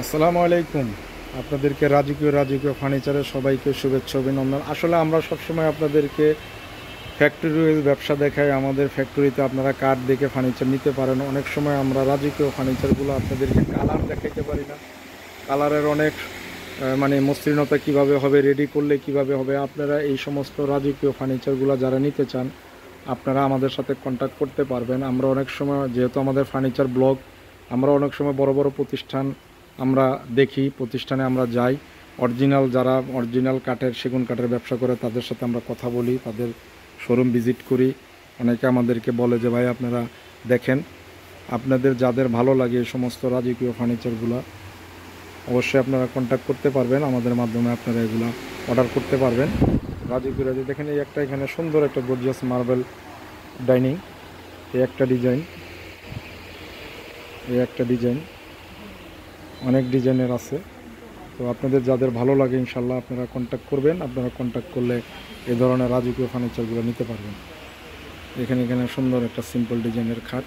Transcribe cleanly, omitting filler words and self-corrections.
আসসালামু আলাইকুম। আপনাদেরকে রাজকীয় ফার্নিচারের সবাইকে শুভেচ্ছা অভিনন্দন। আসলে আমরা সবসময় আপনাদেরকে ফ্যাক্টরি ব্যবসা দেখাই। আমাদের ফ্যাক্টরিতে আপনারা কাঠ দেখে ফার্নিচার নিতে পারেন। অনেক সময় আমরা রাজকীয় ফার্নিচারগুলো আপনাদেরকে কালার দেখাইতে পারি না। কালারের অনেক মানে মসৃণতা কিভাবে হবে, রেডি করলে কিভাবে হবে, আপনারা এই সমস্ত রাজকীয় ফার্নিচারগুলো যারা নিতে চান আপনারা আমাদের সাথে কন্ট্যাক্ট করতে পারবেন। আমরা অনেক সময়, যেহেতু আমাদের ফার্নিচার ব্লগ, আমরা অনেক সময় বড় বড় প্রতিষ্ঠান আমরা দেখি, প্রতিষ্ঠানে আমরা যাই। যারা অরিজিনাল কাঠের, সেগুন কাঠের ব্যবসা করে তাদের সাথে আমরা কথা বলি, তাদের শোরুম ভিজিট করি। অনেকে আমাদেরকে বলে যে ভাই আপনারা দেখেন, আপনাদের যাদের ভালো লাগে এই সমস্ত রাজকীয় ফার্নিচারগুলো অবশ্যই আপনারা কন্ট্যাক্ট করতে পারবেন। আমাদের মাধ্যমে আপনারা এগুলো অর্ডার করতে পারবেন। রাজকীয় দেখেন, এই একটা এখানে সুন্দর একটা গর্জিয়াস মার্বেল ডাইনিং, এই একটা ডিজাইন, অনেক ডিজাইনের আছে। তো আপনাদের যাদের ভালো লাগে ইনশাল্লাহ আপনারা কন্ট্যাক্ট করবেন। আপনারা কন্ট্যাক্ট করলে এই ধরনের রাজকীয় ফার্নিচারগুলো নিতে পারবেন। এখানে সুন্দর একটা সিম্পল ডিজাইনের খাট।